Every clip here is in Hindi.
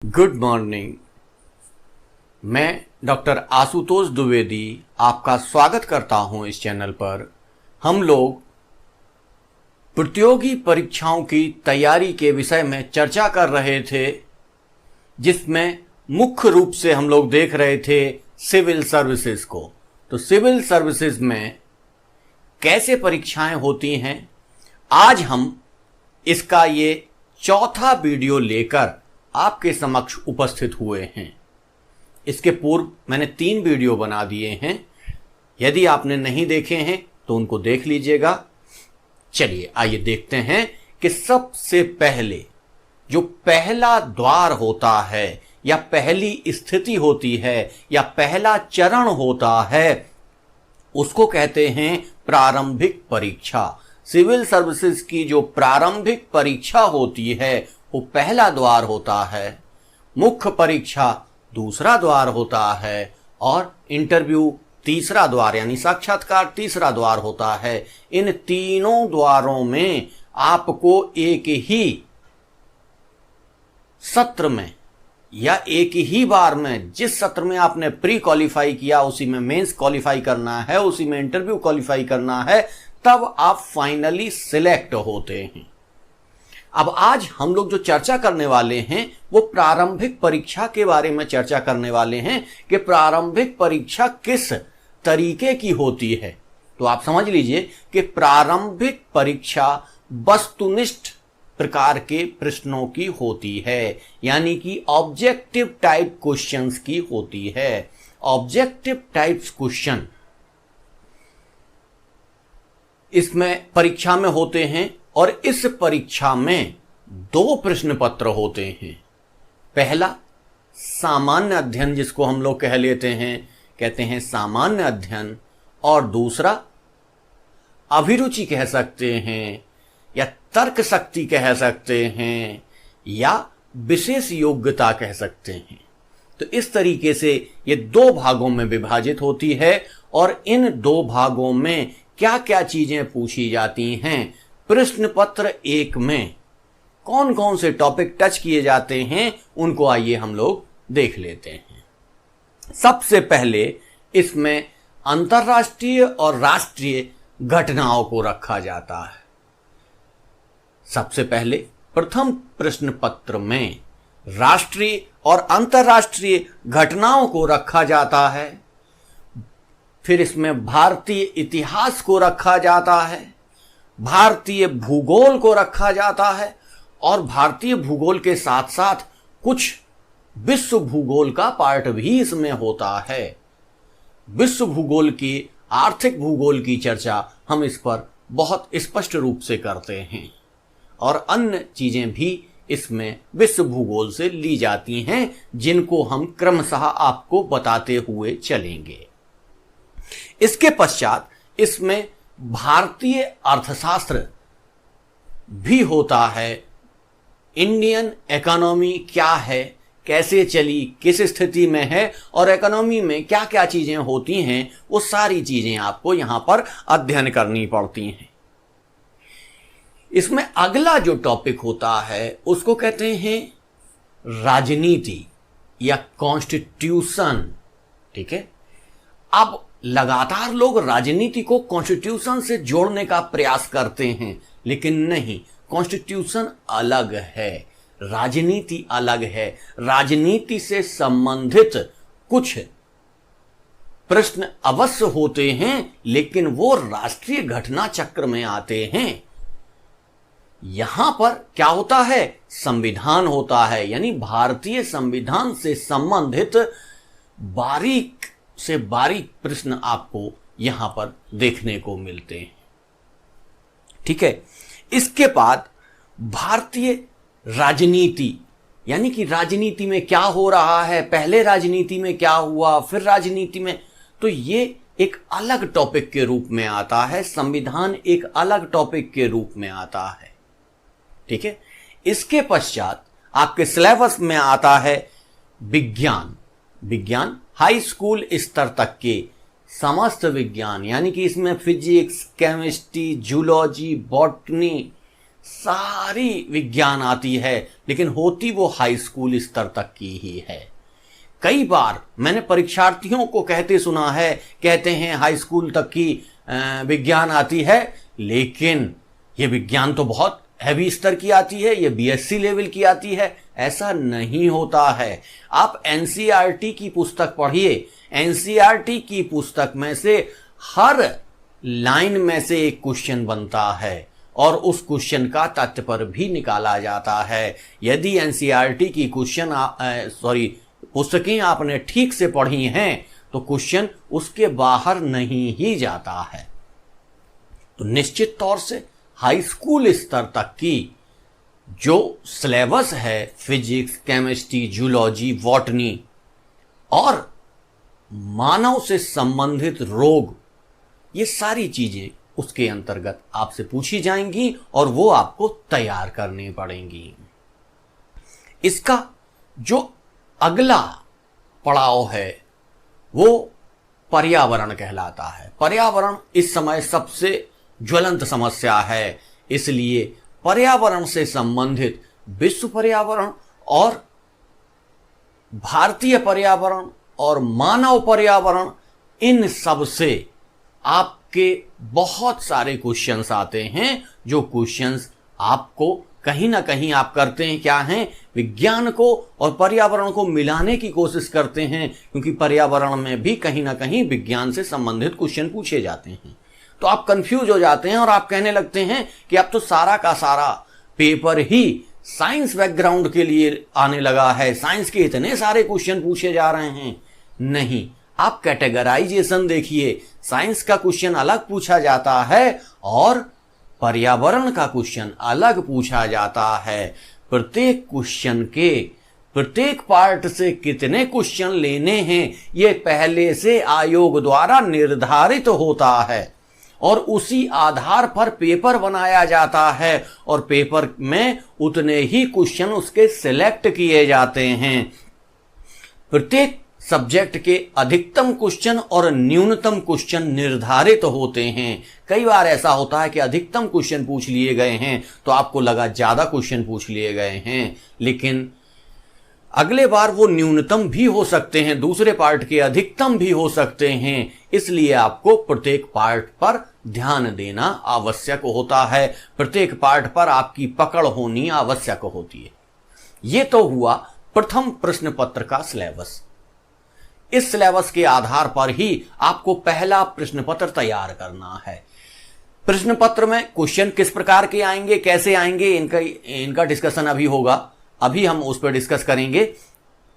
Good morning. मैं डॉक्टर आशुतोष द्विवेदी आपका स्वागत करता हूं इस चैनल पर। हम लोग प्रतियोगी परीक्षाओं की तैयारी के विषय में चर्चा कर रहे थे, जिसमें मुख्य रूप से हम लोग देख रहे थे सिविल सर्विसेज को। तो सिविल सर्विसेज में कैसे परीक्षाएं होती हैं, आज हम इसका ये चौथा वीडियो लेकर आपके समक्ष उपस्थित हुए हैं। इसके पूर्व मैंने 3 वीडियो बना दिए हैं, यदि आपने नहीं देखे हैं तो उनको देख लीजिएगा। चलिए आइए देखते हैं कि सबसे पहले जो पहला द्वार होता है या पहली स्थिति होती है या पहला चरण होता है, उसको कहते हैं प्रारंभिक परीक्षा। सिविल सर्विसेज की जो प्रारंभिक परीक्षा होती है वो पहला द्वार होता है, मुख्य परीक्षा दूसरा द्वार होता है और इंटरव्यू तीसरा द्वार यानी साक्षात्कार तीसरा द्वार होता है। इन तीनों द्वारों में आपको एक ही सत्र में या एक ही बार में, जिस सत्र में आपने प्री क्वालिफाई किया उसी में मेंस क्वालिफाई करना है, उसी में इंटरव्यू क्वालिफाई करना है, तब आप फाइनली सिलेक्ट होते हैं। अब आज हम लोग जो चर्चा करने वाले हैं वो प्रारंभिक परीक्षा के बारे में चर्चा करने वाले हैं कि प्रारंभिक परीक्षा किस तरीके की होती है। तो आप समझ लीजिए कि प्रारंभिक परीक्षा वस्तुनिष्ठ प्रकार के प्रश्नों की होती है, यानी कि ऑब्जेक्टिव टाइप क्वेश्चंस की होती है। ऑब्जेक्टिव टाइप क्वेश्चन इसमें परीक्षा में होते हैं और इस परीक्षा में 2 प्रश्न पत्र होते हैं। पहला सामान्य अध्ययन, जिसको हम लोग कहते हैं सामान्य अध्ययन, और दूसरा अभिरुचि कह सकते हैं या तर्क शक्ति कह सकते हैं या विशेष योग्यता कह सकते हैं। तो इस तरीके से ये 2 भागों में विभाजित होती है और इन 2 भागों में क्या क्या चीजें पूछी जाती हैं। प्रश्न पत्र 1 में कौन कौन से टॉपिक टच किए जाते हैं उनको आइए हम लोग देख लेते हैं। सबसे पहले इसमें अंतर्राष्ट्रीय और राष्ट्रीय घटनाओं को रखा जाता है। सबसे पहले प्रथम प्रश्न पत्र में राष्ट्रीय और अंतर्राष्ट्रीय घटनाओं को रखा जाता है। फिर इसमें भारतीय इतिहास को रखा जाता है, भारतीय भूगोल को रखा जाता है और भारतीय भूगोल के साथ साथ कुछ विश्व भूगोल का पार्ट भी इसमें होता है। विश्व भूगोल की, आर्थिक भूगोल की चर्चा हम इस पर बहुत स्पष्ट रूप से करते हैं और अन्य चीजें भी इसमें विश्व भूगोल से ली जाती हैं, जिनको हम क्रमशः आपको बताते हुए चलेंगे। इसके पश्चात इसमें भारतीय अर्थशास्त्र भी होता है। इंडियन इकोनॉमी क्या है, कैसे चली, किस स्थिति में है और इकोनॉमी में क्या क्या चीजें होती हैं, वो सारी चीजें आपको यहां पर अध्ययन करनी पड़ती हैं। इसमें अगला जो टॉपिक होता है उसको कहते हैं राजनीति या कॉन्स्टिट्यूशन। ठीक है, अब लगातार लोग राजनीति को कॉन्स्टिट्यूशन से जोड़ने का प्रयास करते हैं, लेकिन नहीं, कॉन्स्टिट्यूशन अलग है, राजनीति अलग है। राजनीति से संबंधित कुछ प्रश्न अवश्य होते हैं, लेकिन वो राष्ट्रीय घटना चक्र में आते हैं। यहां पर क्या होता है, संविधान होता है, यानी भारतीय संविधान से संबंधित बारीक से बारीक प्रश्न आपको यहां पर देखने को मिलते हैं। ठीक है, इसके बाद भारतीय राजनीति, यानी कि राजनीति में क्या हो रहा है, पहले राजनीति में क्या हुआ, फिर राजनीति में, तो ये एक अलग टॉपिक के रूप में आता है। संविधान एक अलग टॉपिक के रूप में आता है। ठीक है, इसके पश्चात आपके सिलेबस में आता है विज्ञान। विज्ञान हाई स्कूल स्तर तक के समस्त विज्ञान, यानी कि इसमें फिजिक्स, केमिस्ट्री, जूलॉजी, बॉटनी, सारी विज्ञान आती है। लेकिन होती वो हाई स्कूल स्तर तक की ही है। कई बार मैंने परीक्षार्थियों को कहते सुना है, कहते हैं हाई स्कूल तक की विज्ञान आती है, लेकिन ये विज्ञान तो बहुत हैवी स्तर की आती है, ये बीएससी लेवल की आती है। ऐसा नहीं होता है। आप एनसीईआरटी की पुस्तक पढ़िए, एनसीईआरटी की पुस्तक में से हर लाइन में से एक क्वेश्चन बनता है और उस क्वेश्चन का तात्पर्य भी निकाला जाता है। यदि एनसीईआरटी की पुस्तकें आपने ठीक से पढ़ी हैं तो क्वेश्चन उसके बाहर नहीं ही जाता है। तो निश्चित तौर से हाई स्कूल स्तर तक की जो सिलेबस है, फिजिक्स, केमिस्ट्री, जूलॉजी, बॉटनी और मानव से संबंधित रोग, ये सारी चीजें उसके अंतर्गत आपसे पूछी जाएंगी और वो आपको तैयार करनी पड़ेंगी। इसका जो अगला पड़ाव है वो पर्यावरण कहलाता है। पर्यावरण इस समय सबसे ज्वलंत समस्या है, इसलिए पर्यावरण से संबंधित विश्व पर्यावरण और भारतीय पर्यावरण और मानव पर्यावरण, इन सब से आपके बहुत सारे क्वेश्चंस आते हैं। जो क्वेश्चंस आपको कहीं ना कहीं आप करते हैं क्या हैं, विज्ञान को और पर्यावरण को मिलाने की कोशिश करते हैं, क्योंकि पर्यावरण में भी कहीं ना कहीं विज्ञान से संबंधित क्वेश्चन पूछे जाते हैं। तो आप कंफ्यूज हो जाते हैं और आप कहने लगते हैं कि अब तो सारा का सारा पेपर ही साइंस बैकग्राउंड के लिए आने लगा है, साइंस के इतने सारे क्वेश्चन पूछे जा रहे हैं। नहीं, आप कैटेगराइजेशन देखिए, साइंस का क्वेश्चन अलग पूछा जाता है और पर्यावरण का क्वेश्चन अलग पूछा जाता है। प्रत्येक क्वेश्चन के प्रत्येक पार्ट से कितने क्वेश्चन लेने हैं ये पहले से आयोग द्वारा निर्धारित होता है और उसी आधार पर पेपर बनाया जाता है और पेपर में उतने ही क्वेश्चन उसके सिलेक्ट किए जाते हैं। प्रत्येक सब्जेक्ट के अधिकतम क्वेश्चन और न्यूनतम क्वेश्चन निर्धारित होते हैं। कई बार ऐसा होता है कि अधिकतम क्वेश्चन पूछ लिए गए हैं तो आपको लगा ज्यादा क्वेश्चन पूछ लिए गए हैं, लेकिन अगले बार वो न्यूनतम भी हो सकते हैं, दूसरे पार्ट के अधिकतम भी हो सकते हैं। इसलिए आपको प्रत्येक पार्ट पर ध्यान देना आवश्यक होता है, प्रत्येक पार्ट पर आपकी पकड़ होनी आवश्यक होती है। ये तो हुआ प्रथम प्रश्न पत्र का सिलेबस। इस सिलेबस के आधार पर ही आपको पहला प्रश्न पत्र तैयार करना है। प्रश्न पत्र में क्वेश्चन किस प्रकार के आएंगे, कैसे आएंगे, इनका डिस्कशन अभी होगा, अभी हम उस पर डिस्कस करेंगे।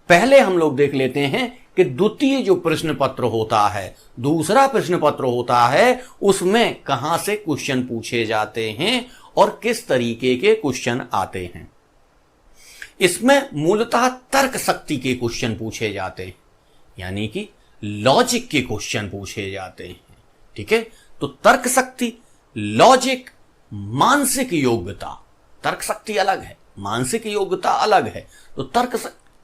पहले हम लोग देख लेते हैं कि द्वितीय जो प्रश्न पत्र होता है, दूसरा प्रश्न पत्र होता है, उसमें कहां से क्वेश्चन पूछे जाते हैं और किस तरीके के क्वेश्चन आते हैं। इसमें मूलतः तर्क शक्ति के क्वेश्चन पूछे जाते हैं, यानी कि लॉजिक के क्वेश्चन पूछे जाते हैं। ठीक है, तो तर्क शक्ति, लॉजिक, मानसिक योग्यता, तर्क शक्ति अलग है, मानसिक योग्यता अलग है। तो तर्क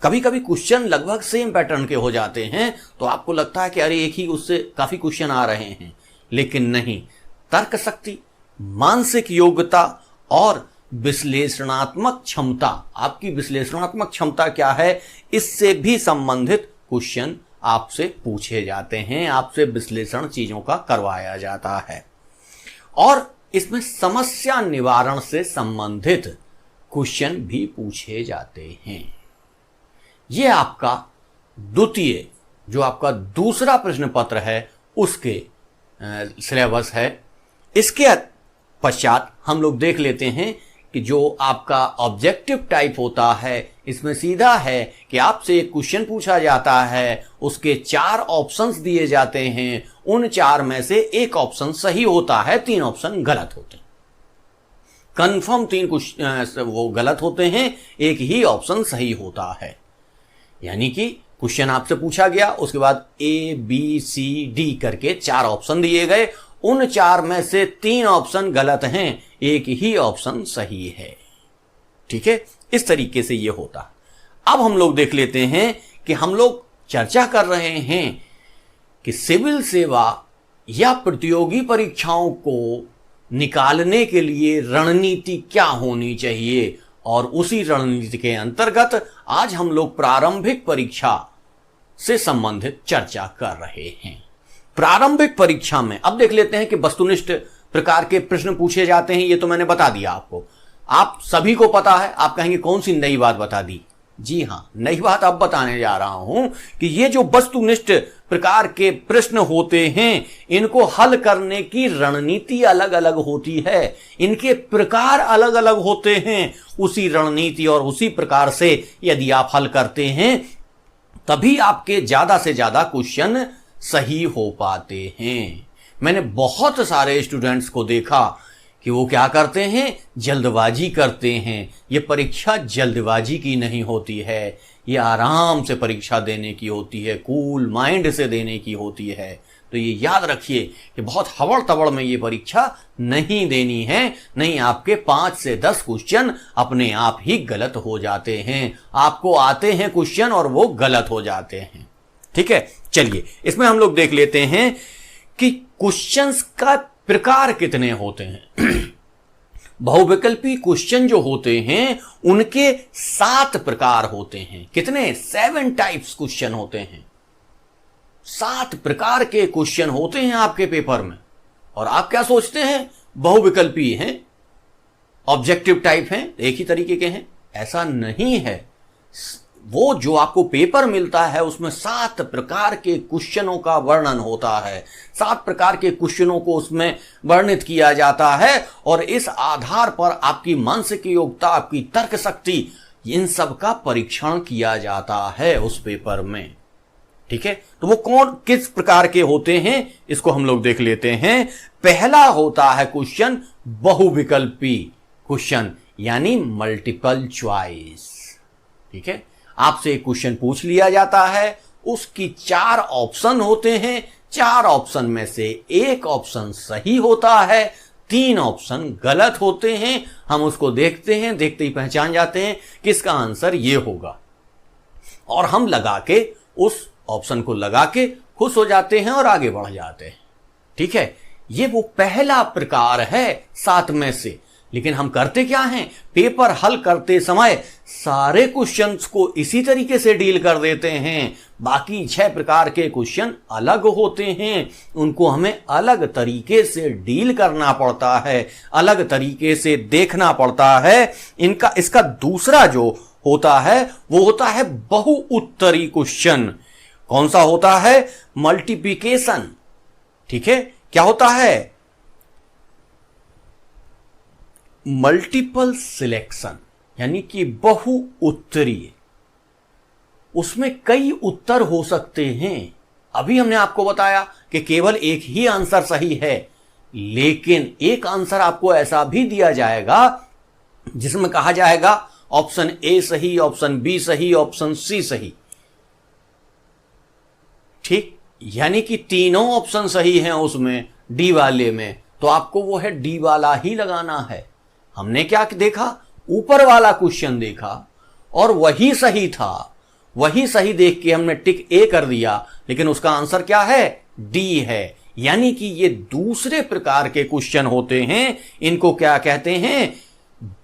कभी कभी क्वेश्चन लगभग सेम पैटर्न के हो जाते हैं तो आपको लगता है कि अरे एक ही उससे काफी क्वेश्चन आ रहे हैं, लेकिन नहीं। तर्क शक्ति, मानसिक योग्यता और विश्लेषणात्मक क्षमता, आपकी विश्लेषणात्मक क्षमता क्या है, इससे भी संबंधित क्वेश्चन आपसे पूछे जाते हैं, आपसे विश्लेषण चीजों का करवाया जाता है। और इसमें समस्या निवारण से संबंधित क्वेश्चन भी पूछे जाते हैं। यह आपका द्वितीय, जो आपका दूसरा प्रश्न पत्र है, उसके सिलेबस है। इसके पश्चात हम लोग देख लेते हैं कि जो आपका ऑब्जेक्टिव टाइप होता है, इसमें सीधा है कि आपसे एक क्वेश्चन पूछा जाता है, उसके 4 ऑप्शंस दिए जाते हैं, उन 4 में से एक ऑप्शन सही होता है, 3 ऑप्शन गलत होते हैं। कंफर्म 3 वो गलत होते हैं, एक ही ऑप्शन सही होता है। यानी कि क्वेश्चन आपसे पूछा गया, उसके बाद ABCD करके 4 ऑप्शन दिए गए, उन 4 में से 3 ऑप्शन गलत हैं, एक ही ऑप्शन सही है। ठीक है, इस तरीके से ये होता है। अब हम लोग देख लेते हैं कि हम लोग चर्चा कर रहे हैं कि सिविल सेवा या प्रतियोगी परीक्षाओं को निकालने के लिए रणनीति क्या होनी चाहिए और उसी रणनीति के अंतर्गत आज हम लोग प्रारंभिक परीक्षा से संबंधित चर्चा कर रहे हैं। प्रारंभिक परीक्षा में अब देख लेते हैं कि वस्तुनिष्ठ प्रकार के प्रश्न पूछे जाते हैं। ये तो मैंने बता दिया आपको, आप सभी को पता है। आप कहेंगे कौन सी नई बात बता दी? जी हां, नई बात अब बताने जा रहा हूं कि ये जो वस्तुनिष्ठ प्रकार के प्रश्न होते हैं, इनको हल करने की रणनीति अलग अलग होती है, इनके प्रकार अलग अलग होते हैं। उसी रणनीति और उसी प्रकार से यदि आप हल करते हैं तभी आपके ज्यादा से ज्यादा क्वेश्चन सही हो पाते हैं। मैंने बहुत सारे स्टूडेंट्स को देखा कि वो क्या करते हैं, जल्दबाजी करते हैं। ये परीक्षा जल्दबाजी की नहीं होती है, ये आराम से परीक्षा देने की होती है, कूल माइंड से देने की होती है। तो ये याद रखिए कि बहुत हवड़ तवड़ में ये परीक्षा नहीं देनी है, नहीं आपके 5 से 10 क्वेश्चन अपने आप ही गलत हो जाते हैं। आपको आते हैं क्वेश्चन और वो गलत हो जाते हैं। ठीक है, चलिए इसमें हम लोग देख लेते हैं कि क्वेश्चंस का प्रकार कितने होते हैं। बहुविकल्पी क्वेश्चन जो होते हैं उनके 7 प्रकार होते हैं। कितने? 7 टाइप्स क्वेश्चन होते हैं। 7 प्रकार के क्वेश्चन होते हैं आपके पेपर में। और आप क्या सोचते हैं, बहुविकल्पी हैं, ऑब्जेक्टिव टाइप हैं, एक ही तरीके के हैं? ऐसा नहीं है। वो जो आपको पेपर मिलता है उसमें 7 प्रकार के क्वेश्चनों का वर्णन होता है, 7 प्रकार के क्वेश्चनों को उसमें वर्णित किया जाता है और इस आधार पर आपकी मानसिक योग्यता, आपकी तर्क शक्ति, इन सब का परीक्षण किया जाता है उस पेपर में। ठीक है, तो वो कौन किस प्रकार के होते हैं इसको हम लोग देख लेते हैं। पहला होता है क्वेश्चन बहुविकल्पी क्वेश्चन, यानी मल्टीपल चॉइस। ठीक है, आपसे एक क्वेश्चन पूछ लिया जाता है, उसकी 4 ऑप्शन होते हैं, 4 ऑप्शन में से एक ऑप्शन सही होता है, 3 ऑप्शन गलत होते हैं। हम उसको देखते हैं, देखते ही पहचान जाते हैं कि इसका आंसर ये होगा और हम लगा के उस ऑप्शन को लगा के खुश हो जाते हैं और आगे बढ़ जाते हैं। ठीक है, ये वो पहला प्रकार है 7 में से। लेकिन हम करते क्या हैं, पेपर हल करते समय सारे क्वेश्चंस को इसी तरीके से डील कर देते हैं। बाकी 6 प्रकार के क्वेश्चन अलग होते हैं, उनको हमें अलग तरीके से डील करना पड़ता है, अलग तरीके से देखना पड़ता है। इसका दूसरा जो होता है वो होता है बहुउत्तरी क्वेश्चन। कौन सा होता है? मल्टीप्लिकेशन। ठीक है, क्या होता है? मल्टीपल सिलेक्शन, यानी कि बहुउत्तरीय। उसमें कई उत्तर हो सकते हैं। अभी हमने आपको बताया कि केवल एक ही आंसर सही है, लेकिन एक आंसर आपको ऐसा भी दिया जाएगा जिसमें कहा जाएगा ऑप्शन ए सही, ऑप्शन बी सही, ऑप्शन सी सही। ठीक, यानी कि तीनों ऑप्शन सही हैं उसमें, डी वाले में, तो आपको वो है डी वाला ही लगाना है। हमने क्या देखा, ऊपर वाला क्वेश्चन देखा और वही सही था, वही सही देख के हमने टिक ए कर दिया, लेकिन उसका आंसर क्या है? डी है। यानी कि ये दूसरे प्रकार के क्वेश्चन होते हैं, इनको क्या कहते हैं?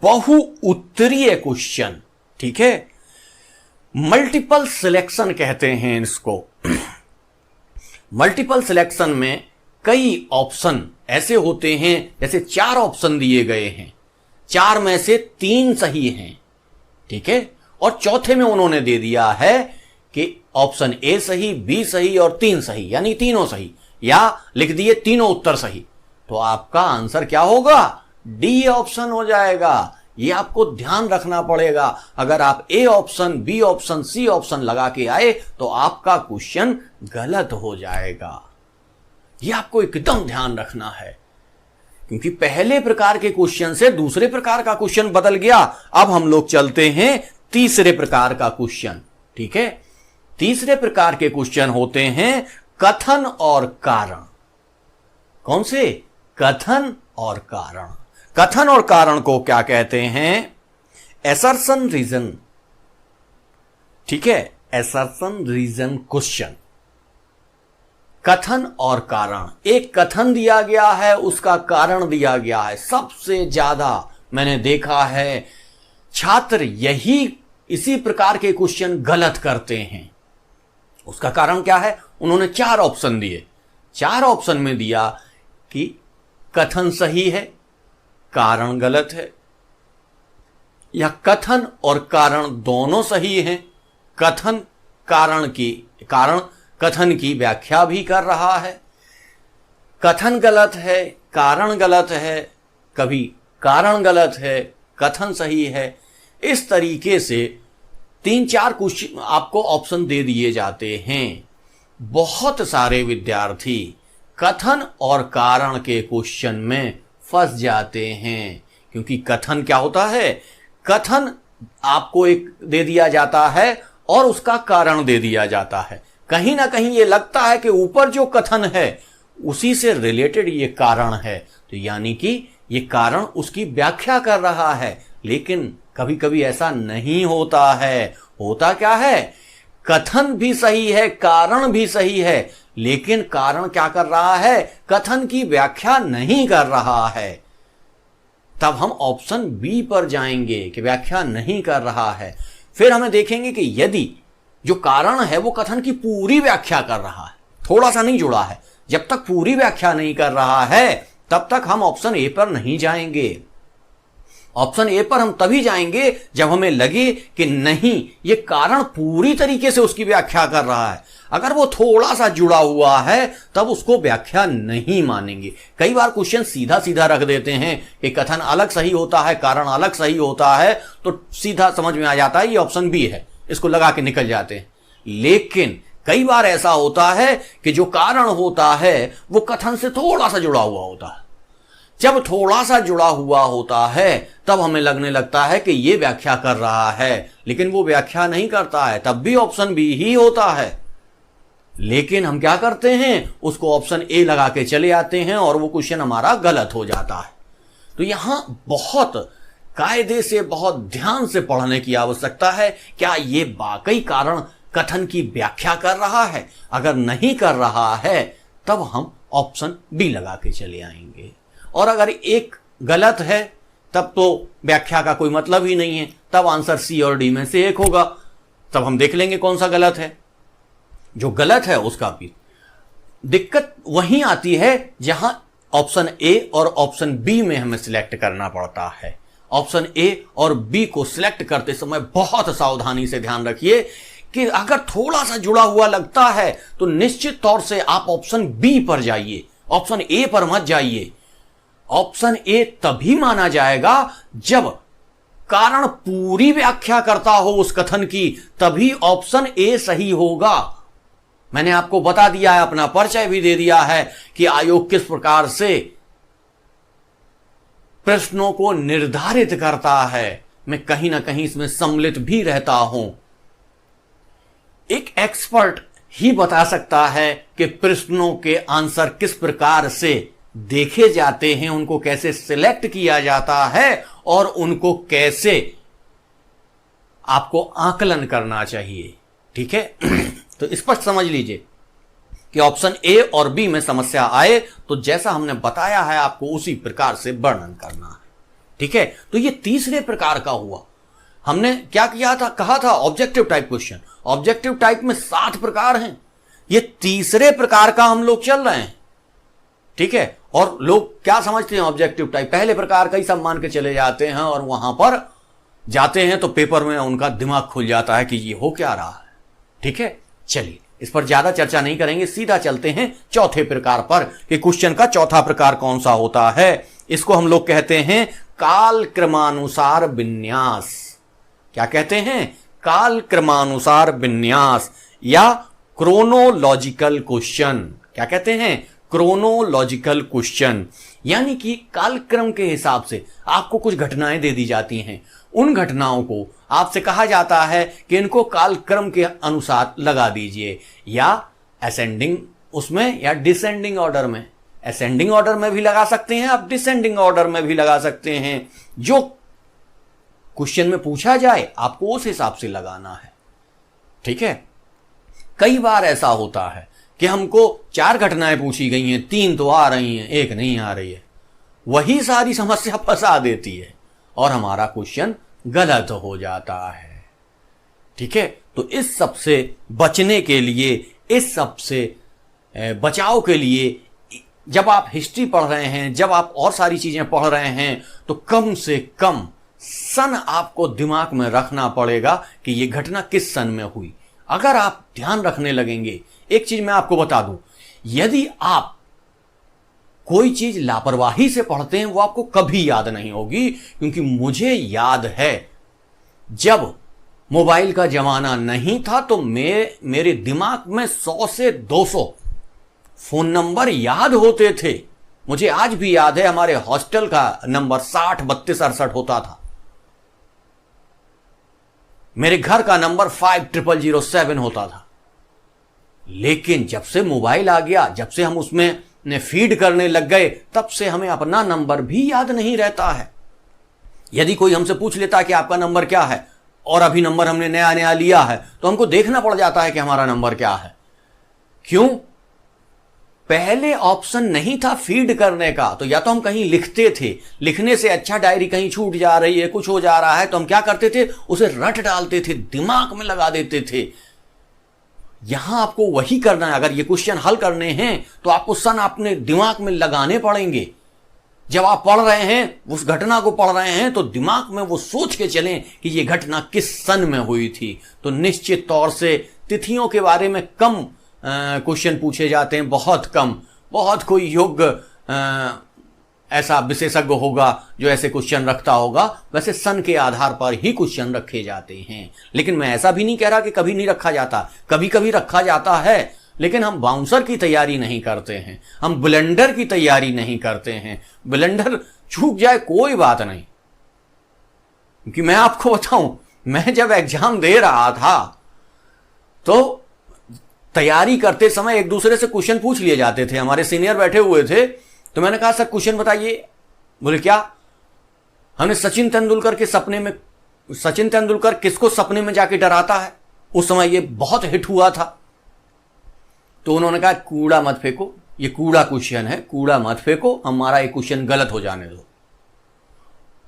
बहुउत्तरीय क्वेश्चन। ठीक है, मल्टीपल सिलेक्शन कहते हैं इसको। मल्टीपल सिलेक्शन में कई ऑप्शन ऐसे होते हैं, जैसे 4 ऑप्शन दिए गए हैं, 4 में से 3 सही हैं। ठीक है, और चौथे में उन्होंने दे दिया है कि ऑप्शन ए सही, बी सही और 3 सही, यानी तीनों सही, या लिख दिए तीनों उत्तर सही। तो आपका आंसर क्या होगा? डी ऑप्शन हो जाएगा। ये आपको ध्यान रखना पड़ेगा। अगर आप A option, B option, C option लगा के आए तो आपका क्वेश्चन गलत हो जाएगा। ये आपको एकदम ध्यान रखना है, क्योंकि पहले प्रकार के क्वेश्चन से दूसरे प्रकार का क्वेश्चन बदल गया। अब हम लोग चलते हैं तीसरे प्रकार का क्वेश्चन। ठीक है, तीसरे प्रकार के क्वेश्चन होते हैं कथन और कारण। कौन से? कथन और कारण। कथन और कारण को क्या कहते हैं? Assertion reason. ठीक है, एसर्शन रीजन क्वेश्चन। कथन और कारण, एक कथन दिया गया है, उसका कारण दिया गया है। सबसे ज्यादा मैंने देखा है छात्र इसी प्रकार के क्वेश्चन गलत करते हैं। उसका कारण क्या है? उन्होंने 4 ऑप्शन दिए। 4 ऑप्शन में दिया कि कथन सही है, कारण गलत है, या कथन और कारण दोनों सही हैं, कथन की व्याख्या भी कर रहा है, कथन गलत है, कारण गलत है, कभी कारण गलत है, कथन सही है। इस तरीके से 3-4 क्वेश्चन आपको ऑप्शन दे दिए जाते हैं। बहुत सारे विद्यार्थी कथन और कारण के क्वेश्चन में फंस जाते हैं, क्योंकि कथन क्या होता है? कथन आपको एक दे दिया जाता है और उसका कारण दे दिया जाता है। कहीं ना कहीं ये लगता है कि ऊपर जो कथन है उसी से रिलेटेड ये कारण है, तो यानी कि ये कारण उसकी व्याख्या कर रहा है। लेकिन कभी कभी ऐसा नहीं होता है। होता क्या है? कथन भी सही है, कारण भी सही है, लेकिन कारण क्या कर रहा है? कथन की व्याख्या नहीं कर रहा है। तब हम ऑप्शन बी पर जाएंगे कि व्याख्या नहीं कर रहा है। फिर हमें देखेंगे कि यदि जो कारण है वो कथन की पूरी व्याख्या कर रहा है, थोड़ा सा नहीं जुड़ा है, जब तक पूरी व्याख्या नहीं कर रहा है तब तक हम ऑप्शन ए पर नहीं जाएंगे। ऑप्शन ए पर हम तभी जाएंगे जब हमें लगे कि नहीं, ये कारण पूरी तरीके से उसकी व्याख्या कर रहा है। अगर वो थोड़ा सा जुड़ा हुआ है तब उसको व्याख्या नहीं मानेंगे। कई बार क्वेश्चन सीधा सीधा रख देते हैं कि कथन अलग सही होता है, कारण अलग सही होता है, तो सीधा समझ में आ जाता है ये ऑप्शन बी है, इसको लगा के निकल जाते हैं। लेकिन कई बार ऐसा होता है कि जो कारण होता है वो कथन से थोड़ा सा जुड़ा हुआ होता है। जब थोड़ा सा जुड़ा हुआ होता है तब हमें लगने लगता है कि ये व्याख्या कर रहा है, लेकिन वो व्याख्या नहीं करता है, तब भी ऑप्शन बी ही होता है। लेकिन हम क्या करते हैं? उसको ऑप्शन ए लगा के चले आते हैं और वो क्वेश्चन हमारा गलत हो जाता है। तो यहां बहुत कायदे से, बहुत ध्यान से पढ़ने की आवश्यकता है। क्या ये वाकई कारण कथन की व्याख्या कर रहा है? अगर नहीं कर रहा है तब हम ऑप्शन बी लगा के चले आएंगे। और अगर एक गलत है तब तो व्याख्या का कोई मतलब ही नहीं है, तब आंसर सी और डी में से एक होगा। तब हम देख लेंगे कौन सा गलत है। जो गलत है उसका भी दिक्कत वहीं आती है जहां ऑप्शन ए और ऑप्शन बी में हमें सिलेक्ट करना पड़ता है। ऑप्शन ए और बी को सिलेक्ट करते समय बहुत सावधानी से ध्यान रखिए कि अगर थोड़ा सा जुड़ा हुआ लगता है तो निश्चित तौर से आप ऑप्शन बी पर जाइए, ऑप्शन ए पर मत जाइए। ऑप्शन ए तभी माना जाएगा जब कारण पूरी व्याख्या करता हो उस कथन की, तभी ऑप्शन ए सही होगा। मैंने आपको बता दिया है, अपना परिचय भी दे दिया है कि आयोग किस प्रकार से प्रश्नों को निर्धारित करता है। मैं कहीं ना कहीं इसमें सम्मिलित भी रहता हूं। एक एक्सपर्ट ही बता सकता है कि प्रश्नों के आंसर किस प्रकार से देखे जाते हैं, उनको कैसे सिलेक्ट किया जाता है और उनको कैसे आपको आकलन करना चाहिए। ठीक है, तो स्पष्ट समझ लीजिए कि ऑप्शन ए और बी में समस्या आए तो जैसा हमने बताया है आपको उसी प्रकार से वर्णन करना है। ठीक है, तो ये तीसरे प्रकार का हुआ। हमने क्या किया था? कहा था objective type question. Objective type में 7 प्रकार हैं, ये तीसरे प्रकार का हम लोग चल रहे हैं। ठीक है, और लोग क्या समझते हैं ऑब्जेक्टिव टाइप? पहले प्रकार का ही सब मान के चले जाते हैं और वहां पर जाते हैं तो पेपर में उनका दिमाग खुल जाता है कि ये हो क्या रहा है। ठीक है, चलिए इस पर ज्यादा चर्चा नहीं करेंगे, सीधा चलते हैं चौथे प्रकार पर कि क्वेश्चन का चौथा प्रकार कौन सा होता है। इसको हम लोग कहते हैं काल क्रमानुसार विन्यास। क्या कहते हैं? काल क्रमानुसार विन्यास या क्रोनोलॉजिकल क्वेश्चन। क्या कहते हैं? Chronological question. यानी कि कालक्रम के हिसाब से आपको कुछ घटनाएं दे दी जाती हैं, उन घटनाओं को आपसे कहा जाता है कि इनको कालक्रम के अनुसार लगा दीजिए, या असेंडिंग उसमें या डिसेंडिंग ऑर्डर में। असेंडिंग ऑर्डर में भी लगा सकते हैं आप, डिसेंडिंग ऑर्डर में भी लगा सकते हैं। जो क्वेश्चन में पूछा जाए आपको उस हिसाब से लगाना है। ठीक है, कई बार ऐसा होता है कि हमको 4 घटनाएं पूछी गई हैं, 3 तो आ रही हैं, 1 नहीं आ रही है। वही सारी समस्या फंसा देती है और हमारा क्वेश्चन गलत हो जाता है। ठीक है, तो इस सब से बचने के लिए, इस सब से बचाव के लिए, जब आप हिस्ट्री पढ़ रहे हैं, जब आप और सारी चीजें पढ़ रहे हैं, तो कम से कम सन आपको दिमाग में रखना पड़ेगा कि यह घटना किस सन में हुई। अगर आप ध्यान रखने लगेंगे, एक चीज मैं आपको बता दूं, यदि आप कोई चीज लापरवाही से पढ़ते हैं वो आपको कभी याद नहीं होगी। क्योंकि मुझे याद है जब मोबाइल का जमाना नहीं था तो मेरे दिमाग में 100 से 200 फोन नंबर याद होते थे। मुझे आज भी याद है हमारे हॉस्टल का नंबर 60 32 68 होता था। मेरे घर का नंबर 5007 होता था। लेकिन जब से मोबाइल आ गया, जब से हम उसमें फीड करने लग गए, तब से हमें अपना नंबर भी याद नहीं रहता है। यदि कोई हमसे पूछ लेता है कि आपका नंबर क्या है, और अभी नंबर हमने नया नया लिया है, तो हमको देखना पड़ जाता है कि हमारा नंबर क्या है। क्यों? पहले ऑप्शन नहीं था फीड करने का, तो या तो हम कहीं लिखते थे, लिखने से अच्छा डायरी कहीं छूट जा रही है, कुछ हो जा रहा है, तो हम क्या करते थे, उसे रट डालते थे, दिमाग में लगा देते थे। यहां आपको वही करना है। अगर ये क्वेश्चन हल करने हैं तो आपको सन अपने दिमाग में लगाने पड़ेंगे। जब आप पढ़ रहे हैं, उस घटना को पढ़ रहे हैं, तो दिमाग में वो सोच के चलें कि ये घटना किस सन में हुई थी। तो निश्चित तौर से तिथियों के बारे में कम क्वेश्चन पूछे जाते हैं, बहुत कम। बहुत कोई योग्य ऐसा विशेषज्ञ होगा जो ऐसे क्वेश्चन रखता होगा। वैसे सन के आधार पर ही क्वेश्चन रखे जाते हैं। लेकिन मैं ऐसा भी नहीं कह रहा कि कभी नहीं रखा जाता, कभी कभी रखा जाता है। लेकिन हम बाउंसर की तैयारी नहीं करते हैं, हम ब्लेंडर की तैयारी नहीं करते हैं। ब्लेंडर चूक जाए कोई बात नहीं। क्योंकि मैं आपको बताऊं, मैं जब एग्जाम दे रहा था तो तैयारी करते समय एक दूसरे से क्वेश्चन पूछ लिए जाते थे। हमारे सीनियर बैठे हुए थे, तो मैंने कहा सर क्वेश्चन बताइए। बोले क्या? हमने सचिन तेंदुलकर के सपने में, सचिन तेंदुलकर किसको सपने में जाके डराता है? उस समय ये बहुत हिट हुआ था। तो उन्होंने कहा कूड़ा मत फेंको, ये कूड़ा क्वेश्चन है, कूड़ा मत फेंको, हमारा ये क्वेश्चन गलत हो जाने दो।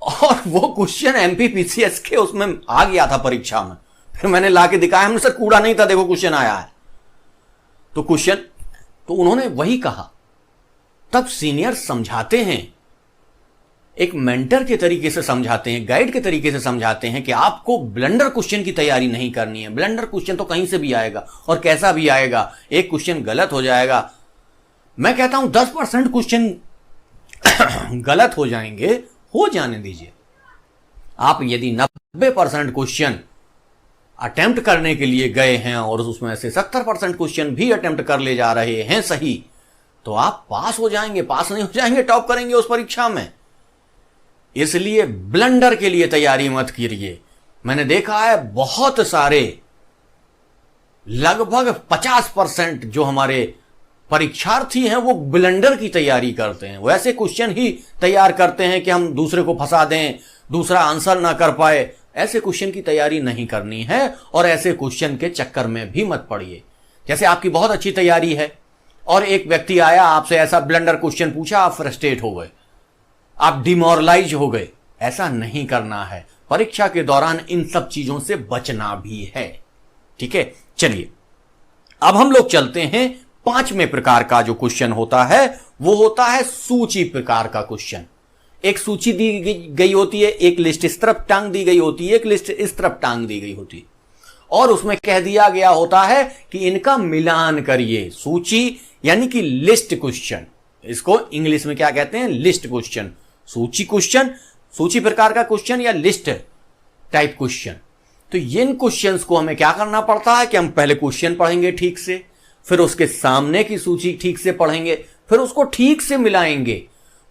और वो क्वेश्चन एमपीपीसीएस के उसमें आ गया था परीक्षा में। फिर मैंने लाके दिखाया, हमने सर कूड़ा नहीं था, देखो क्वेश्चन आया है। तो क्वेश्चन, तो उन्होंने वही कहा। तब सीनियर समझाते हैं, एक मेंटर के तरीके से समझाते हैं, गाइड के तरीके से समझाते हैं कि आपको ब्लंडर क्वेश्चन की तैयारी नहीं करनी है। ब्लंडर क्वेश्चन तो कहीं से भी आएगा और कैसा भी आएगा, एक क्वेश्चन गलत हो जाएगा। मैं कहता हूं 10% क्वेश्चन गलत हो जाएंगे, हो जाने दीजिए। आप यदि 90% क्वेश्चन अटेम्प्ट करने के लिए गए हैं और उसमें से 70% क्वेश्चन भी अटेम्प्ट कर ले जा रहे हैं सही, तो आप पास हो जाएंगे। पास नहीं हो जाएंगे, टॉप करेंगे उस परीक्षा में। इसलिए ब्लंडर के लिए तैयारी मत कीजिए। मैंने देखा है बहुत सारे, लगभग 50% जो हमारे परीक्षार्थी हैं वो ब्लंडर की तैयारी करते हैं। वो ऐसे क्वेश्चन ही तैयार करते हैं कि हम दूसरे को फंसा दें, दूसरा आंसर ना कर पाए। ऐसे क्वेश्चन की तैयारी नहीं करनी है और ऐसे क्वेश्चन के चक्कर में भी मत पड़िए। जैसे आपकी बहुत अच्छी तैयारी है और एक व्यक्ति आया, आपसे ऐसा ब्लंडर क्वेश्चन पूछा, आप फ्रस्ट्रेट हो गए, आप डिमोरलाइज हो गए। ऐसा नहीं करना है। परीक्षा के दौरान इन सब चीजों से बचना भी है। ठीक है, चलिए अब हम लोग चलते हैं 5वें प्रकार का जो क्वेश्चन होता है, वो होता है सूची प्रकार का क्वेश्चन। एक सूची दी गई होती है, एक लिस्ट इस तरफ टांग दी गई होती है, एक लिस्ट इस तरफ टांग दी गई होती है, और उसमें कह दिया गया होता है कि इनका मिलान करिए। सूची यानी कि लिस्ट क्वेश्चन, इसको इंग्लिश में क्या कहते हैं? List question. सूची क्वेश्चन, सूची प्रकार का क्वेश्चन या लिस्ट टाइप क्वेश्चन। तो इन क्वेश्चंस को हमें क्या करना पड़ता है कि हम पहले क्वेश्चन पढ़ेंगे ठीक से, फिर उसके सामने की सूची ठीक से पढ़ेंगे, फिर उसको ठीक से मिलाएंगे।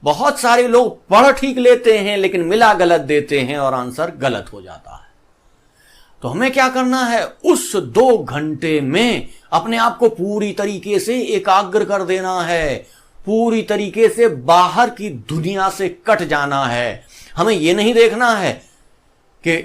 बहुत सारे लोग पढ़ ठीक लेते हैं लेकिन मिला गलत देते हैं और आंसर गलत हो जाता है। तो हमें क्या करना है? उस 2 घंटे में अपने आप को पूरी तरीके से एकाग्र कर देना है, पूरी तरीके से बाहर की दुनिया से कट जाना है। हमें यह नहीं देखना है कि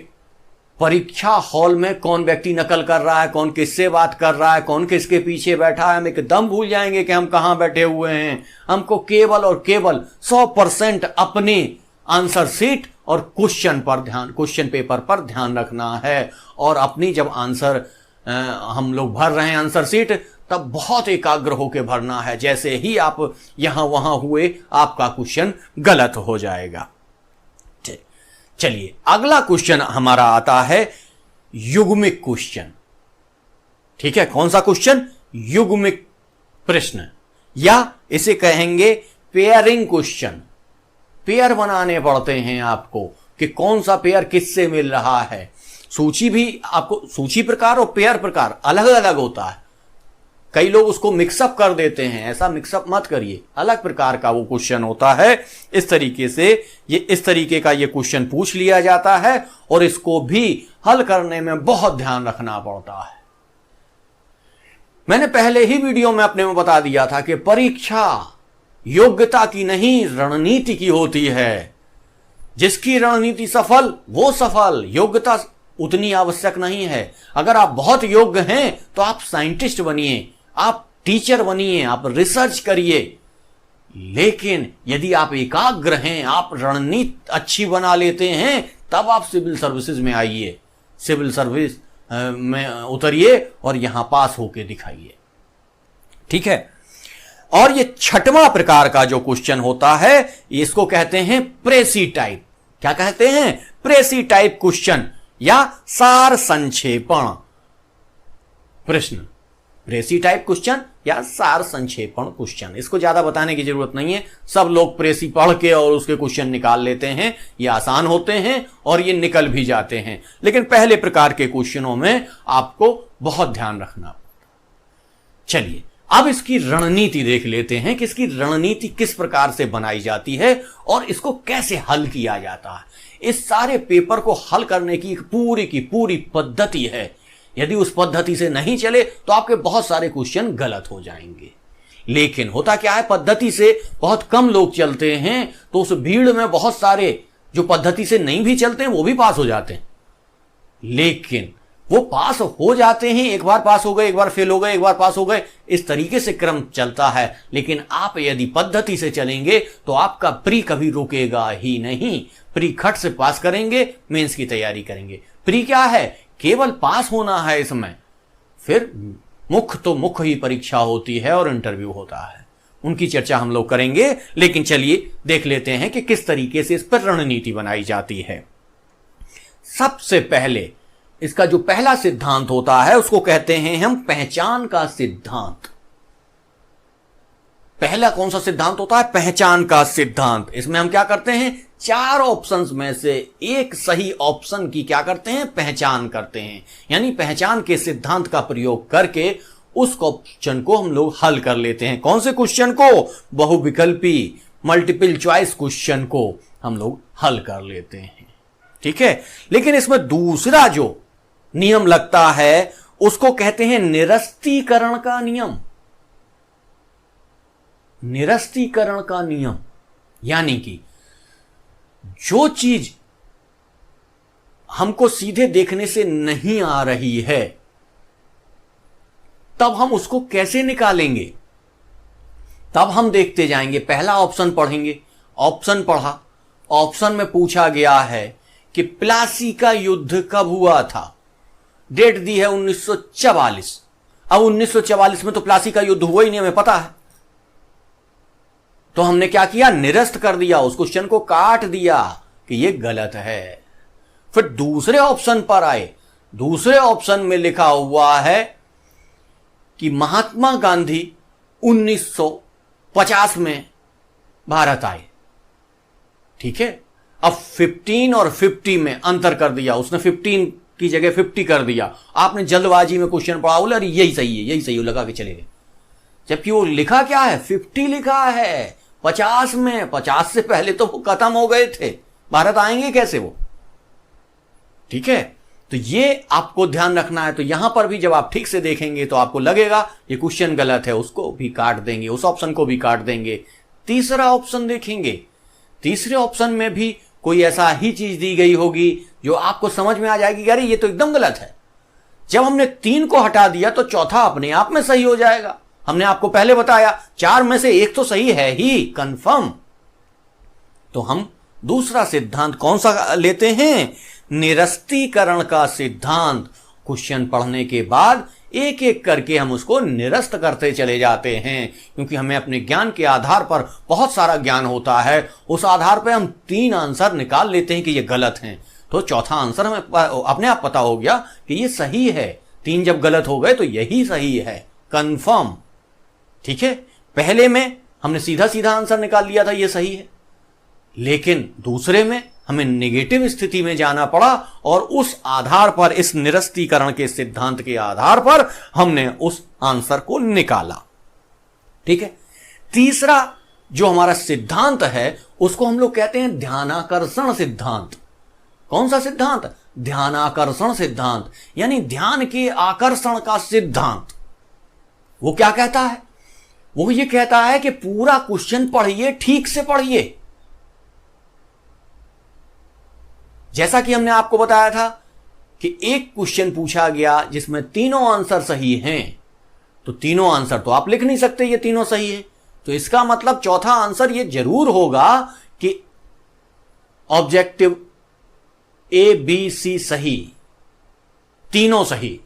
परीक्षा हॉल में कौन व्यक्ति नकल कर रहा है, कौन किससे बात कर रहा है, कौन किसके पीछे बैठा है। हम एकदम भूल जाएंगे कि हम कहां बैठे हुए हैं। हमको केवल और केवल 100% अपने आंसर शीट और क्वेश्चन पेपर पर ध्यान रखना है। और अपनी जब आंसर हम लोग भर रहे हैं आंसर शीट, तब बहुत एकाग्र होकर भरना है। जैसे ही आप यहां वहां हुए, आपका क्वेश्चन गलत हो जाएगा। चलिए, अगला क्वेश्चन हमारा आता है युग्मिक क्वेश्चन। ठीक है, कौन सा क्वेश्चन? युग्मिक प्रश्न, या इसे कहेंगे पेयरिंग क्वेश्चन। पेयर बनाने पड़ते हैं आपको कि कौन सा पेयर किससे मिल रहा है। सूची भी आपको, सूची प्रकार और पेयर प्रकार अलग अलग होता है। कई लोग उसको मिक्सअप कर देते हैं, ऐसा मिक्सअप मत करिए, अलग प्रकार का वो क्वेश्चन होता है। इस तरीके से इस तरीके का ये क्वेश्चन पूछ लिया जाता है और इसको भी हल करने में बहुत ध्यान रखना पड़ता है। मैंने पहले ही वीडियो में अपने में बता दिया था कि परीक्षा योग्यता की नहीं, रणनीति की होती है। जिसकी रणनीति सफल वो सफल, योग्यता उतनी आवश्यक नहीं है। अगर आप बहुत योग्य हैं तो आप साइंटिस्ट बनिए, आप टीचर बनिए, आप रिसर्च करिए। लेकिन यदि आप एकाग्र हैं, आप रणनीति अच्छी बना लेते हैं, तब आप सिविल सर्विसेज में आइए, सिविल सर्विस में उतरिए और यहां पास होके दिखाइए। ठीक है। और ये छठवां प्रकार का जो क्वेश्चन होता है, इसको कहते हैं प्रेसी टाइप। क्या कहते हैं? प्रेसी टाइप क्वेश्चन या सार संक्षेपण प्रश्न। प्रेसी टाइप क्वेश्चन या सार संक्षेपण क्वेश्चन, इसको ज्यादा बताने की जरूरत नहीं है। सब लोग प्रेसी पढ़ के और उसके क्वेश्चन निकाल लेते हैं। ये आसान होते हैं और ये निकल भी जाते हैं। लेकिन पहले प्रकार के क्वेश्चनों में आपको बहुत ध्यान रखना। चलिए, अब इसकी रणनीति देख लेते हैं कि इसकी रणनीति किस प्रकार से बनाई जाती है और इसको कैसे हल किया जाता है। इस सारे पेपर को हल करने की पूरी पद्धति है। यदि उस पद्धति से नहीं चले तो आपके बहुत सारे क्वेश्चन गलत हो जाएंगे। लेकिन होता क्या है, पद्धति से बहुत कम लोग चलते हैं, तो उस भीड़ में बहुत सारे जो पद्धति से नहीं भी चलते हैं वो भी पास हो जाते हैं। लेकिन वो पास हो जाते हैं, एक बार पास हो गए, एक बार फेल हो गए, एक बार पास हो गए, इस तरीके से क्रम चलता है। लेकिन आप यदि पद्धति से चलेंगे तो आपका प्री कभी रुकेगा ही नहीं। प्री खट से पास करेंगे, मेंस की तैयारी करेंगे। प्री क्या है? केवल पास होना है इसमें। फिर मुख्य ही परीक्षा होती है और इंटरव्यू होता है, उनकी चर्चा हम लोग करेंगे। लेकिन चलिए देख लेते हैं कि किस तरीके से इस पर रणनीति बनाई जाती है। सबसे पहले इसका जो पहला सिद्धांत होता है उसको कहते हैं हम पहचान का सिद्धांत। पहला कौन सा सिद्धांत होता है? पहचान का सिद्धांत। इसमें हम क्या करते हैं, 4 ऑप्शंस में से एक सही ऑप्शन की क्या करते हैं, पहचान करते हैं। यानी पहचान के सिद्धांत का प्रयोग करके उस क्वेश्चन को हम लोग हल कर लेते हैं। कौन से क्वेश्चन को? बहुविकल्पी मल्टीपल चॉइस क्वेश्चन को हम लोग हल कर लेते हैं। ठीक है। लेकिन इसमें दूसरा जो नियम लगता है उसको कहते हैं निरस्तीकरण का नियम। निरस्तीकरण का नियम यानी कि जो चीज हमको सीधे देखने से नहीं आ रही है, तब हम उसको कैसे निकालेंगे? तब हम देखते जाएंगे। पहला ऑप्शन पढ़ेंगे, ऑप्शन पढ़ा, ऑप्शन में पूछा गया है कि प्लासी का युद्ध कब हुआ था। डेट दी है 1944। अब 1944 में तो प्लासी का युद्ध हुआ ही नहीं, हमें पता है। तो हमने क्या किया, निरस्त कर दिया, उस क्वेश्चन को काट दिया कि यह गलत है। फिर दूसरे ऑप्शन पर आए। दूसरे ऑप्शन में लिखा हुआ है कि महात्मा गांधी 1950 में भारत आए। ठीक है। अब 15 और 50 में अंतर कर दिया, उसने 15 की जगह 50 कर दिया। आपने जल्दबाजी में क्वेश्चन पढ़ा, बोले अरे यही सही है, यही सही है, लगा के चले गए। जबकि वो लिखा क्या है, 50 लिखा है 50 में। 50 से पहले तो वो खत्म हो गए थे, भारत आएंगे कैसे वो? ठीक है। तो ये आपको ध्यान रखना है। तो यहां पर भी जब आप ठीक से देखेंगे तो आपको लगेगा ये क्वेश्चन गलत है, उसको भी काट देंगे, उस ऑप्शन को भी काट देंगे। तीसरा ऑप्शन देखेंगे। तीसरे ऑप्शन में भी कोई ऐसा ही चीज दी गई होगी जो आपको समझ में आ जाएगी कि अरे ये तो एकदम गलत है। जब हमने 3 को हटा दिया तो चौथा अपने आप में सही हो जाएगा। हमने आपको पहले बताया 4 में से एक तो सही है ही, कंफर्म। तो हम दूसरा सिद्धांत कौन सा लेते हैं? निरस्तीकरण का सिद्धांत। क्वेश्चन पढ़ने के बाद एक एक करके हम उसको निरस्त करते चले जाते हैं, क्योंकि हमें अपने ज्ञान के आधार पर बहुत सारा ज्ञान होता है, उस आधार पर हम 3 आंसर निकाल लेते हैं कि ये गलत हैं, तो चौथा आंसर हमें अपने आप पता हो गया कि ये सही है। 3 जब गलत हो गए तो यही सही है, कंफर्म। ठीक है, पहले में हमने सीधा सीधा आंसर निकाल लिया था ये सही है, लेकिन दूसरे में हमें नेगेटिव स्थिति में जाना पड़ा और उस आधार पर, इस निरस्तीकरण के सिद्धांत के आधार पर हमने उस आंसर को निकाला। ठीक है, तीसरा जो हमारा सिद्धांत है उसको हम लोग कहते हैं ध्यानाकर्षण सिद्धांत। कौन सा सिद्धांत? ध्यानाकर्षण सिद्धांत, यानी ध्यान के आकर्षण का सिद्धांत। वो क्या कहता है? वो ये कहता है कि पूरा क्वेश्चन पढ़िए, ठीक से पढ़िए। जैसा कि हमने आपको बताया था कि एक क्वेश्चन पूछा गया जिसमें तीनों आंसर सही हैं, तो तीनों आंसर तो आप लिख नहीं सकते ये तीनों सही है, तो इसका मतलब चौथा आंसर ये जरूर होगा कि ऑब्जेक्टिव ए बी सी सही, तीनों सही।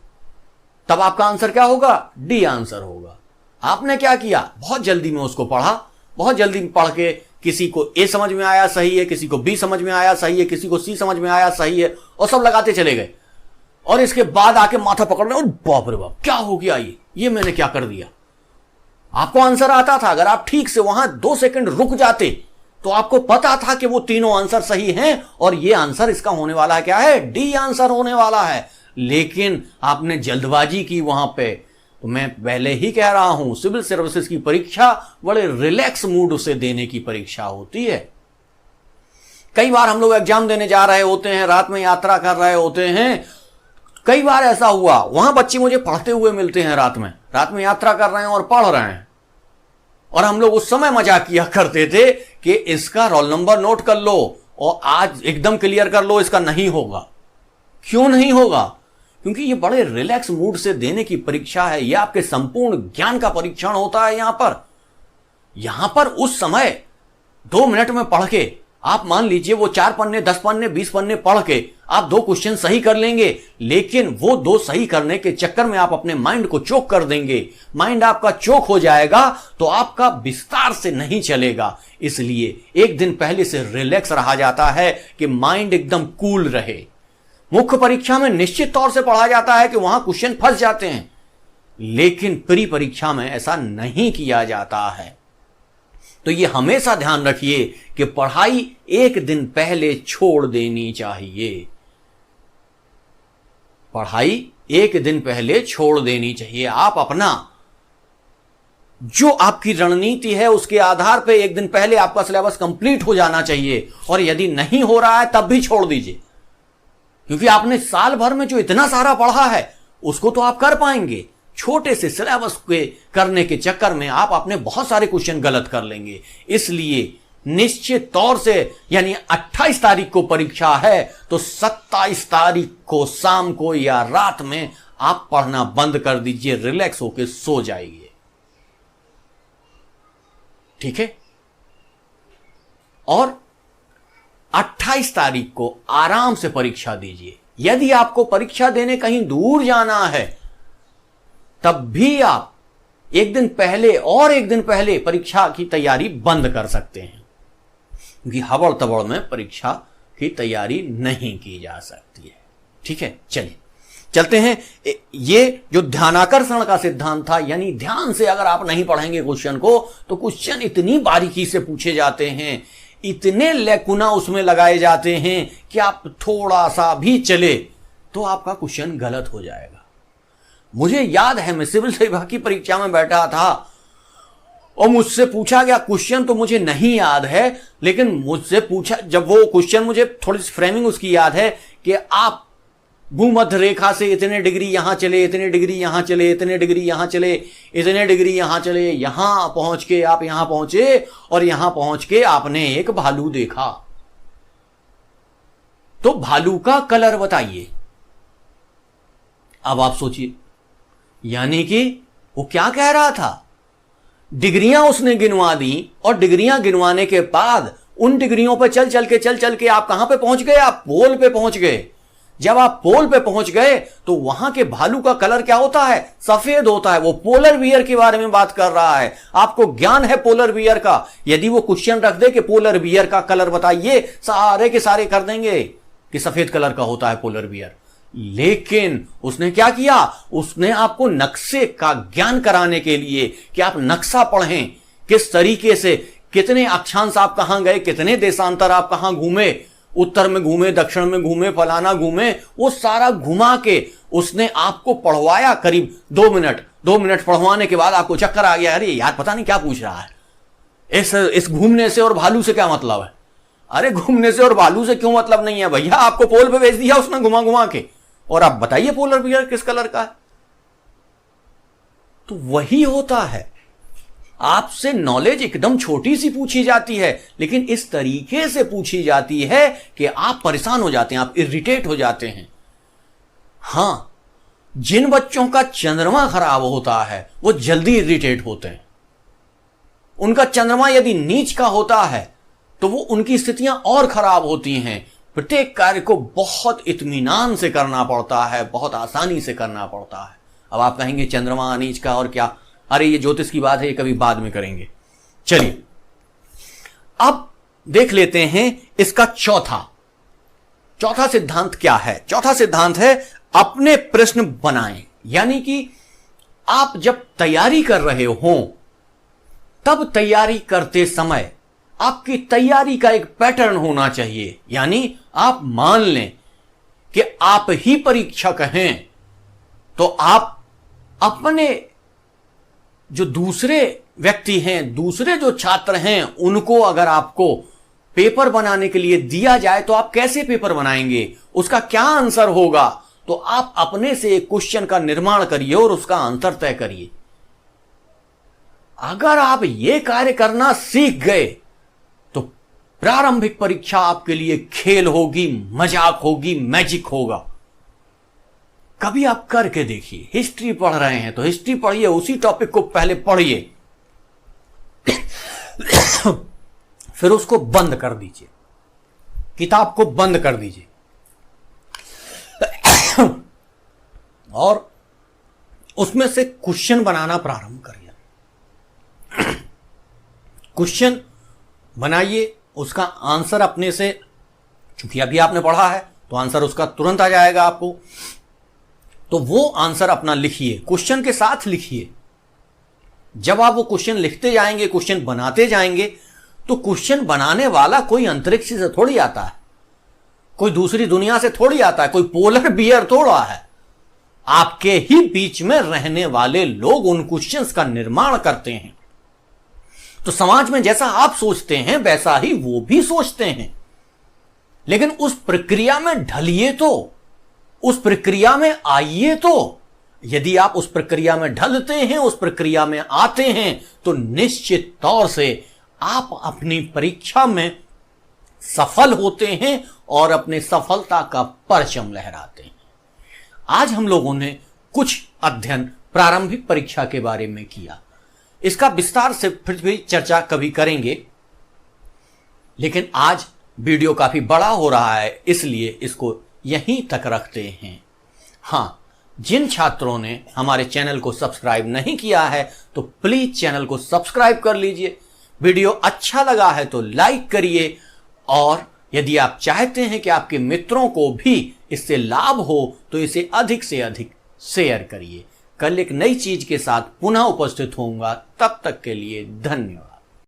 तब आपका आंसर क्या होगा? डी आंसर होगा। आपने क्या किया? बहुत जल्दी में उसको पढ़ा, बहुत जल्दी में पढ़ के किसी को ए समझ में आया सही है, किसी को बी समझ में आया सही है, किसी को सी समझ में आया सही है, और सब लगाते चले गए। और इसके बाद आके माथा पकड़ने, और बाप रे बाप क्या हो गया, ये मैंने क्या कर दिया। आपको आंसर आता था, अगर आप ठीक से वहां 2 सेकंड रुक जाते तो आपको पता था कि वो तीनों आंसर सही हैं और ये आंसर इसका होने वाला है, क्या है? डी आंसर होने वाला है। लेकिन आपने जल्दबाजी की वहां पे। तो मैं पहले ही कह रहा हूं, सिविल सर्विसेज की परीक्षा बड़े रिलैक्स मूड से देने की परीक्षा होती है। कई बार हम लोग एग्जाम देने जा रहे होते हैं, रात में यात्रा कर रहे होते हैं, कई बार ऐसा हुआ, वहां बच्चे मुझे पढ़ते हुए मिलते हैं, रात में यात्रा कर रहे हैं और पढ़ रहे हैं, और हम लोग उस समय मजाक किया करते थे कि इसका रोल नंबर नोट कर लो और आज एकदम क्लियर कर लो, इसका नहीं होगा। क्यों नहीं होगा? क्योंकि ये बड़े रिलैक्स मूड से देने की परीक्षा है, ये आपके संपूर्ण ज्ञान का परीक्षण होता है। यहां पर उस समय 2 मिनट में पढ़ के आप मान लीजिए वो 4 पन्ने, 10 पन्ने, 20 पन्ने पढ़ के आप 2 क्वेश्चन सही कर लेंगे, लेकिन वो 2 सही करने के चक्कर में आप अपने माइंड को चोक कर देंगे। माइंड आपका चोक हो जाएगा तो आपका विस्तार से नहीं चलेगा। इसलिए एक दिन पहले से रिलैक्स रहा जाता है कि माइंड एकदम कूल रहे। मुख्य परीक्षा में निश्चित तौर से पढ़ा जाता है कि वहां क्वेश्चन फंस जाते हैं, लेकिन प्री परीक्षा में ऐसा नहीं किया जाता है। तो ये हमेशा ध्यान रखिए कि पढ़ाई एक दिन पहले छोड़ देनी चाहिए। पढ़ाई एक दिन पहले छोड़ देनी चाहिए। आप अपना जो आपकी रणनीति है उसके आधार पे एक दिन पहले आपका सिलेबस कंप्लीट हो जाना चाहिए, और यदि नहीं हो रहा है तब भी छोड़ दीजिए, क्योंकि आपने साल भर में जो इतना सारा पढ़ा है उसको तो आप कर पाएंगे। छोटे से सिलेबस के करने के चक्कर में आप अपने बहुत सारे क्वेश्चन गलत कर लेंगे। इसलिए निश्चित तौर से, यानी 28 तारीख को परीक्षा है तो 27 तारीख को शाम को या रात में आप पढ़ना बंद कर दीजिए, रिलैक्स होकर सो जाइए। ठीक है? और 28 तारीख को आराम से परीक्षा दीजिए। यदि आपको परीक्षा देने कहीं दूर जाना है तब भी आप एक दिन पहले और एक दिन पहले परीक्षा की तैयारी बंद कर सकते हैं, क्योंकि हबड़ तबड़ में परीक्षा की तैयारी नहीं की जा सकती है। ठीक है, चलिए चलते हैं। ये जो ध्यानाकर्षण का सिद्धांत था, यानी ध्यान से अगर आप नहीं पढ़ेंगे क्वेश्चन को तो क्वेश्चन इतनी बारीकी से पूछे जाते हैं, इतने लेकुना उसमें लगाए जाते हैं कि आप थोड़ा सा भी चले तो आपका क्वेश्चन गलत हो जाएगा। मुझे याद है, मैं सिविल सेवा की परीक्षा में बैठा था और मुझसे पूछा गया क्वेश्चन, तो मुझे नहीं याद है, लेकिन मुझसे पूछा, जब वो क्वेश्चन मुझे थोड़ी सी फ्रेमिंग उसकी याद है कि आप भूमध्य रेखा से इतने डिग्री यहां चले, इतने डिग्री यहां चले, इतने डिग्री यहां चले, इतने डिग्री यहां चले, यहां पहुंच के आप यहां पहुंचे और यहां पहुंच के आपने एक भालू देखा, तो भालू का कलर बताइए। अब आप सोचिए, यानी कि वो क्या कह रहा था? डिग्रियां उसने गिनवा दी और डिग्रियां गिनवाने के बाद उन डिग्रियों पर चल चल के आप कहां पे पहुंच गए? आप पोल पे पहुंच गए। जब आप पोल पे पहुंच गए तो वहां के भालू का कलर क्या होता है? सफेद होता है। वो पोलर बियर के बारे में बात कर रहा है। आपको ज्ञान है पोलर बियर का। यदि वो क्वेश्चन रख दे कि पोलर बियर का कलर बताइए, सारे के सारे कर देंगे कि सफेद कलर का होता है पोलर बियर। लेकिन उसने क्या किया? उसने आपको नक्शे का ज्ञान कराने के लिए कि आप नक्शा पढ़ें, किस तरीके से, कितने अक्षांश आप कहां गए, कितने देशांतर आप कहां घूमे, उत्तर में घूमे, दक्षिण में घूमे, फलाना घूमे, वो सारा घुमा के उसने आपको पढ़वाया। करीब 2 मिनट पढ़वाने के बाद आपको चक्कर आ गया, अरे यार पता नहीं क्या पूछ रहा है, इस घूमने से और भालू से क्या मतलब है? अरे घूमने से और भालू से क्यों मतलब नहीं है भैया? आपको पोल पे भेज दिया उसने घुमा घुमा के, और आप बताइए पोलर बियर किस कलर का है। तो वही होता है, आपसे नॉलेज एकदम छोटी सी पूछी जाती है, लेकिन इस तरीके से पूछी जाती है कि आप परेशान हो जाते हैं, आप इरिटेट हो जाते हैं। हां, जिन बच्चों का चंद्रमा खराब होता है वो जल्दी इरिटेट होते हैं। उनका चंद्रमा यदि नीच का होता है तो वो उनकी स्थितियां और खराब होती हैं। प्रत्येक कार्य को बहुत इत्मीनान से करना पड़ता है, बहुत आसानी से करना पड़ता है। अब आप कहेंगे चंद्रमा नीच का और क्या, अरे ये ज्योतिष की बात है, ये कभी बाद में करेंगे। चलिए अब देख लेते हैं इसका चौथा सिद्धांत क्या है। चौथा सिद्धांत है अपने प्रश्न बनाएं। यानी कि आप जब तैयारी कर रहे हो तब तैयारी करते समय आपकी तैयारी का एक पैटर्न होना चाहिए। यानी आप मान लें कि आप ही परीक्षक हैं, तो आप अपने जो दूसरे व्यक्ति हैं, दूसरे जो छात्र हैं, उनको अगर आपको पेपर बनाने के लिए दिया जाए तो आप कैसे पेपर बनाएंगे, उसका क्या आंसर होगा, तो आप अपने से एक क्वेश्चन का निर्माण करिए और उसका आंसर तय करिए। अगर आप यह कार्य करना सीख गए तो प्रारंभिक परीक्षा आपके लिए खेल होगी, मजाक होगी, मैजिक होगा। कभी आप करके देखिए। हिस्ट्री पढ़ रहे हैं तो हिस्ट्री पढ़िए, उसी टॉपिक को पहले पढ़िए, फिर उसको बंद कर दीजिए, किताब को बंद कर दीजिए और उसमें से क्वेश्चन बनाना प्रारंभ करिए। क्वेश्चन बनाइए, उसका आंसर अपने से, चूंकि अभी आपने पढ़ा है तो आंसर उसका तुरंत आ जाएगा आपको, तो वो आंसर अपना लिखिए, क्वेश्चन के साथ लिखिए। जब आप वो क्वेश्चन लिखते जाएंगे, क्वेश्चन बनाते जाएंगे, तो क्वेश्चन बनाने वाला कोई अंतरिक्ष से थोड़ी आता है, कोई दूसरी दुनिया से थोड़ी आता है, कोई पोलर बियर थोड़ा है। आपके ही बीच में रहने वाले लोग उन क्वेश्चंस का निर्माण करते हैं। तो समाज में जैसा आप सोचते हैं वैसा ही वो भी सोचते हैं, लेकिन उस प्रक्रिया में ढलिए, तो उस प्रक्रिया में आइए। तो यदि आप उस प्रक्रिया में ढलते हैं, उस प्रक्रिया में आते हैं, तो निश्चित तौर से आप अपनी परीक्षा में सफल होते हैं और अपने सफलता का परचम लहराते हैं। आज हम लोगों ने कुछ अध्ययन प्रारंभिक परीक्षा के बारे में किया। इसका विस्तार से फिर भी चर्चा कभी करेंगे, लेकिन आज वीडियो काफी बड़ा हो रहा है, इसलिए इसको यहीं तक रखते हैं। हां, जिन छात्रों ने हमारे चैनल को सब्सक्राइब नहीं किया है तो प्लीज चैनल को सब्सक्राइब कर लीजिए। वीडियो अच्छा लगा है तो लाइक करिए, और यदि आप चाहते हैं कि आपके मित्रों को भी इससे लाभ हो तो इसे अधिक से अधिक शेयर करिए। कल एक नई चीज के साथ पुनः उपस्थित होऊंगा, तब तक के लिए धन्यवाद।